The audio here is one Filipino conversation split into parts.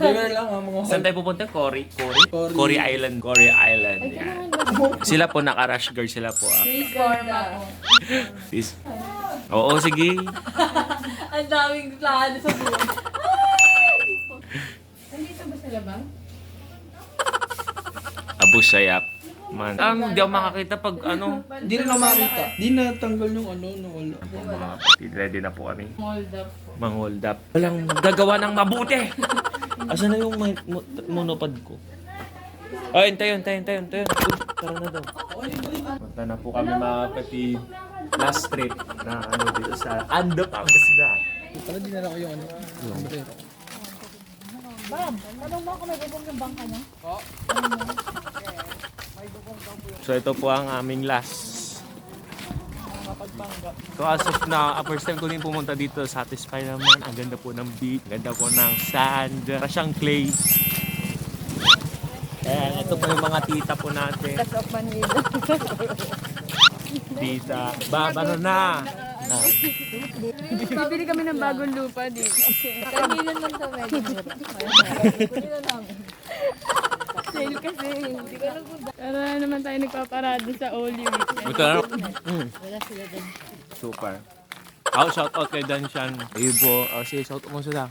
Regular lang ang mga Saan tayo pupunta? Cory Island. Cory Island. Yan. Sila po, naka-rush girl sila po. Please forma ko. Please. Oo, sige. Ang daming plano sa buhay. Nandito ba sila ba? Abu Sayyaf. Man. Hindi ako makakita pag ano. Hindi rin ako makita. Di natanggal yung ano, wala. Mga kapatid, ready na po kami. Mold up po. Mang-hold up. Walang gagawa ng mabuti. Asan na yung monopod ko? Ay, hintayin. Tara na daw. Punta na po kami mga kapatid. Last trip na ano dito sa Ando, Pangasinan. Para dinala ko yung ano. Sombrero. So ito po ang aming last. So as of now, first time ko din pumunta dito, satisfied naman. Ang ganda po ng beach, ang ganda po ng sand, para siyang clay. Ayan, ito po yung mga tita po natin. That's of Manila. Tita, ano na? Bibili kami ng bagong lupa dito. Kailan lang ito medyo mura. Bili na namin. Sale kasi. Pero naman tayo nagpaparado sa Holy Week. Ito na. Wala sila dun. Super. Shout out kay Danshan. Ayun po, sige, shout out mo sila.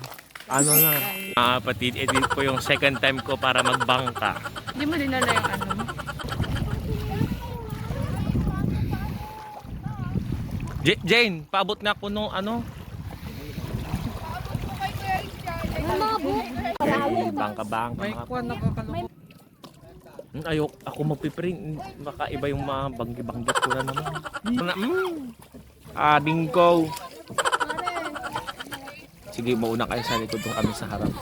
Ano na? Mga kapatid, edit po yung second time ko para magbangka. Hindi mo dinala yung ano mo? Jane, paabot na ako nung ano? Bangka. May kwan nakakalungkot. Ayok, ako magpiprint. Baka iba yung mga banggi-banggit ko na naman. Ading ko. Sige, mauna kayo sa likod doon kami sa harap.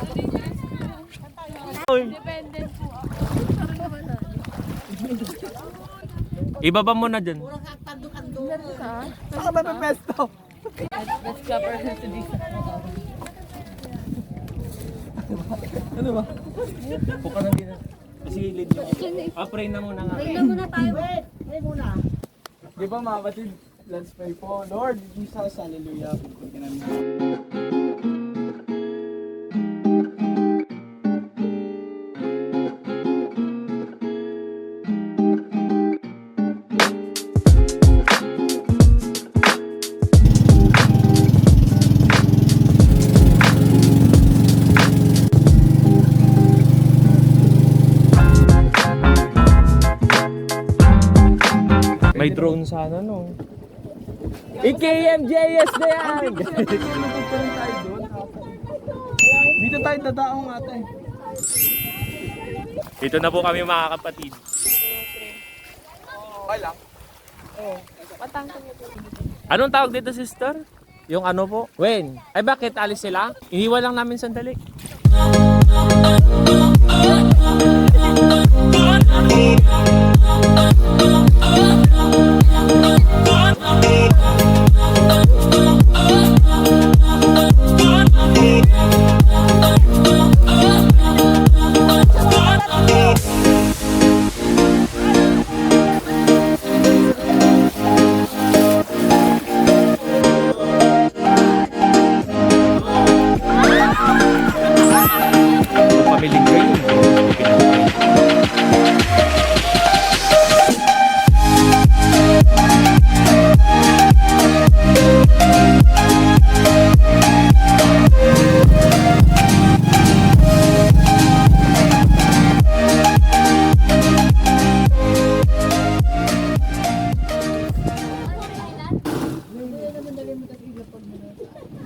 Independent po. Ibaba mo na dyan. Saka ba may pesto? Let's cover her to this. Ano ba? Buka na din. Sige, lead mo. Pray na muna nga. Pray na muna tayo. Pray muna. Di ba mga kapatid? Let's pray po. Lord Jesus, hallelujah. Pagpagin namin. May drone sana, no? IKMJS na yan! Dito tayo dadaong ate. Dito na po kami mga kapatid. Okay lang. Anong tawag dito, sister? Yung ano po? When? Ay, bakit alis sila? Iniwan lang namin sandali. Pamiling kayo.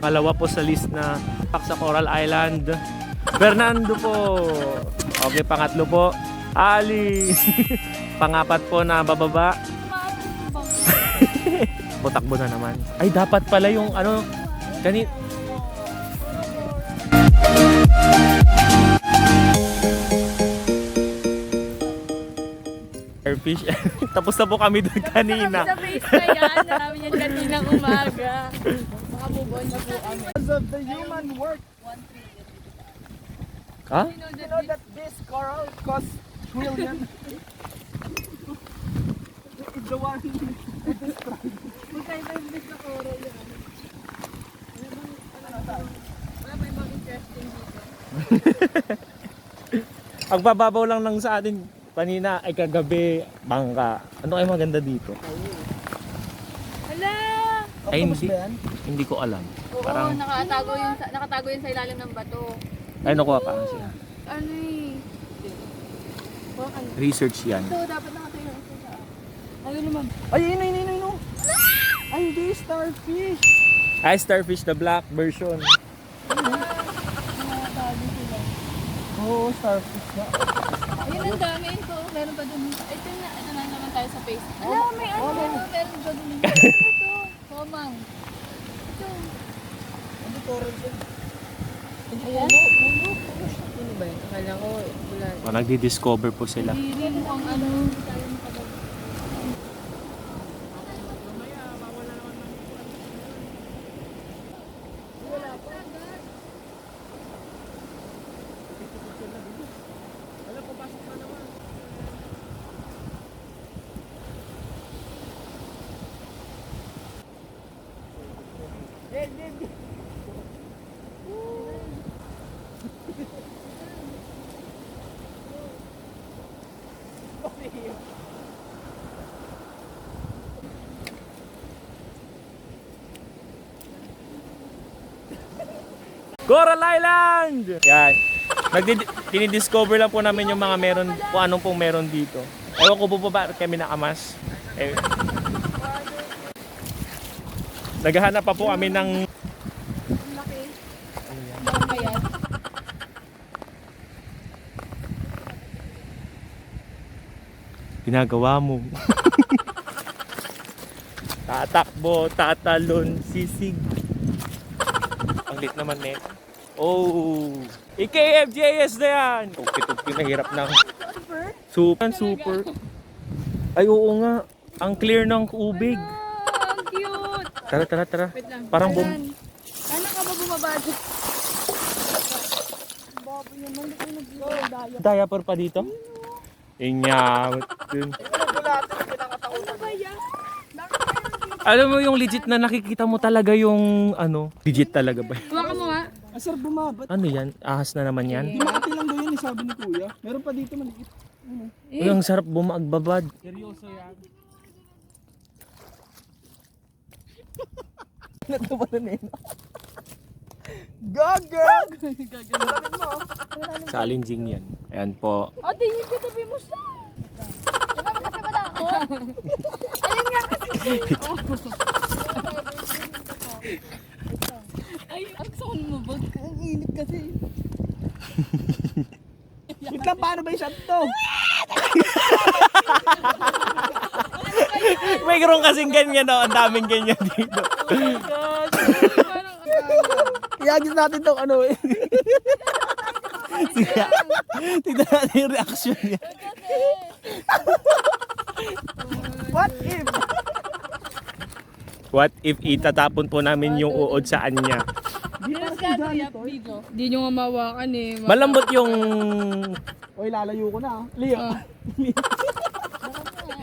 Pangalawa po sa list na sa Coral Island. Fernando po. Okay, pangatlo po. Ali. Pangapat po na bababa. Putakbo na naman. Ay, dapat pala yung ano, airfish. Tapos na po kami doon kanina. Sa face na yan, namin yan kaninang umaga. Makabubon na po kami. Because of the human work. Ha? You know that this coral costs trillion. The one. Magkaiba yung bis na coral yan. Wala ba yung mga interesting dito? Ang bababaw lang sa atin kanina ay kagabi, bangka. Ano kayo maganda dito? Hala! Ay, Octopus hindi. ba yan? Hindi ko alam. Oo, Parang, nakatago yun sa ilalim ng bato. ay nakuha pa siya. Ano eh? Bakit? Research yan. Ito, dapat nakatayo ako sa... Ano naman? Ay, ino. Ay, hindi, starfish. Ay, starfish, the black version. Nakatago sila. Oo, starfish nga. Ayun, ang dami ito. Meron pa dun. Ito na naman tayo sa face. Ala, may ano. Meron pa dun. Ito. Komang. Ito. Ano coral yan? Ayan. Ano ba yun? Akala ko, wala. Nagdi-discover po sila. Hindi rin mukhang ano. Coral Island! Yan. Dinidiscover lang po namin yung mga meron, kung anong pong meron dito. Ewan ko po ba kami nakamas. Eh, naghahanap pa po kami ng... Laki. Ang bayad. Ginagawa mo. Tatakbo, tatalon, sisig. Ang lit naman net. Oh! IKFJS na yan! Tupi-tupi, mahirap na. Super. Ay, oo nga. Ang clear ng ubig. Ang cute. Tara. Wait lang. Parang bum... Ayan. Ano ka ba bumaba dyan? Baboy naman. Hindi ko nag-daya. Diaper pa dito? Inyamot dun. Ano ba yan? Alam mo yung legit na nakikita mo talaga yung ano? Legit talaga ba? Huwag mo nga. Sir, bumabat. Ano yan? Ahas na naman yan? Di makati lang daw yan, sabi ni Kuya. Meron pa dito maliit. Uy, ang sarap bumagbabad. Seryoso yan. Natawa na nena. Gagag! Challenging yan. Ayan po. Ate, hindi ko tabi mo siya. Diba kasi wala ako? Ayun nga kasi. Ay, ang sound mo ba? Ang init kasi. Wait lang, paano ba yung shot to? Mayroon kasing ganyan no? Ang daming ganyan dito. Parang Iagis natin tong ano eh. Tignan natin yung reaction niya. What if? What if itatapon po namin yung uod sa anya? Hindi nyo nga mawakan eh. Malambot yung... Oy, lalayo ko na. Leo.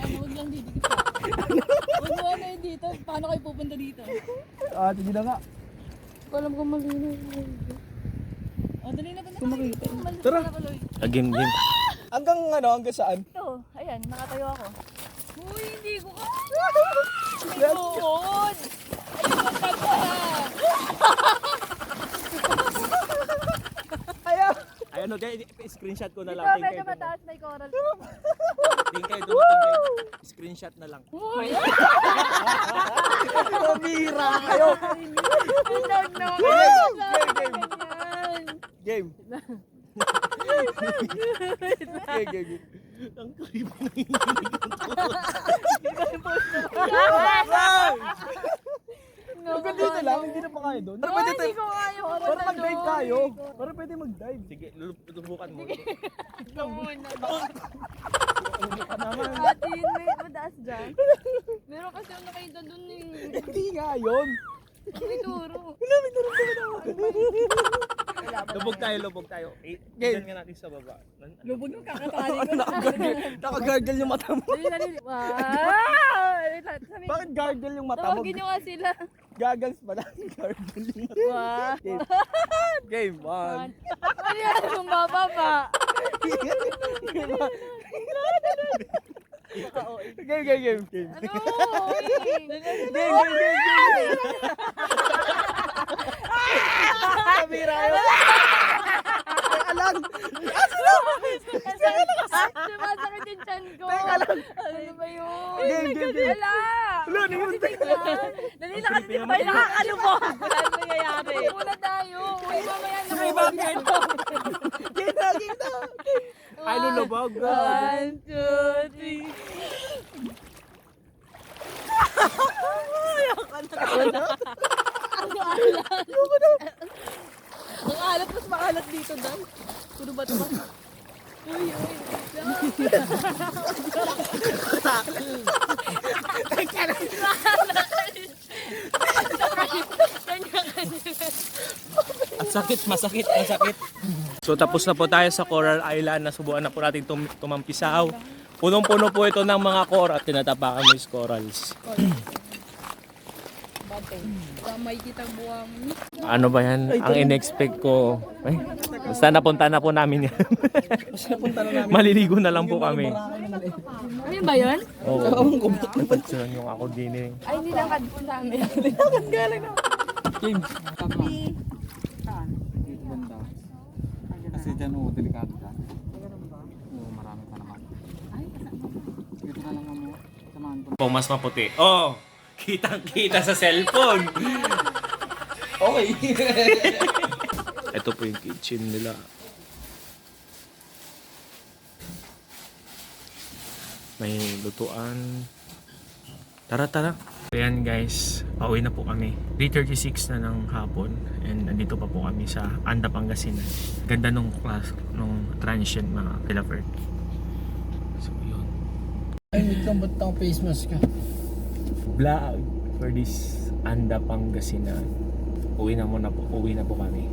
Huwag lang didikit ka. Huwag mo ano yun dito. Paano kayo pupunta dito? Sige na nga. Alam ko malino. O, dali na ba na? Tara. Game. Hanggang saan? Ito, ayan, nakatayo ako. Uy, hindi ko ka. Let's Tuod! Ayun ang pagkala. Ayaw. Ayun, okay, screenshot ko na lang. Ito, medyo mataas may coral. Tingkay doon. Screenshot na lang. Uy! Pabira kayo. Inog no! Game. Game. Ang creepy na Hanggang dito lang, hindi na pa kaya doon. Pero pwede Hindi ko kaya. Para mag-dive tayo. Para pwede mag-dive. Sige, lubukan mo. Ito muna. naman. Ate, may madaas dyan. Meron kasi yung nakita dun eh. Hindi nga yun. May turo. Lubog tayo. Tignan nga natin sa baba. Lubog yung kakatali ko. Nakagargle yung mata mo. Dali. Wow! Bakit gargle yung mata mo? Tawagin nyo nga sila. Goggles pala. Wow. Game 1. Ano yan? Bumaba pa. Game. Ano? Kamera yun. Alam. Sumasakit yung chan ko. Teka lang. Ano ba yun? Game. Wala. Wala, ano yun? Dali na kasi di ba yung nakakano mo? Wala na nangyayari. Wala tayo. Uy, mamaya na. Ay, bakit? Game na. Ay, lulubog. 1, 2, 3. Ang alat, mas makalat dito, Dan. Puro ba ito? Uy. Masakit. So tapos na po tayo sa Coral Island. Nasubukan na po natin tumampisaw. Punong-puno po ito ng mga coral at tinatapakan mo yung corals. May kitang buwang. Ano ba yan? Ang in-expect ko. Ay, basta napunta na po namin yan. Maliligo na lang po kami. Ano ba yun? Oo. Napansunan yung ako din eh. Ay, nilakad po namin. Nilakad galing na. Game. Kasi dyan delikado ka. Oo, marami ka naman. Dito na lang mo. Samahan ko. Pong mas maputi. Oh! Kitang-kita sa cellphone. Okay. Ito po yung kitchen nila. May lutuan. Tara. Ayan guys, pauwi na po kami. 3:36 na ng hapon and nandito pa po kami sa Anda, Pangasinan. Ganda nung transient mga Pilafert. So yun. Ay, wait lang, ba't ang face mask ka? Vlog for this Anda, Pangasinan. Uwi na po kami.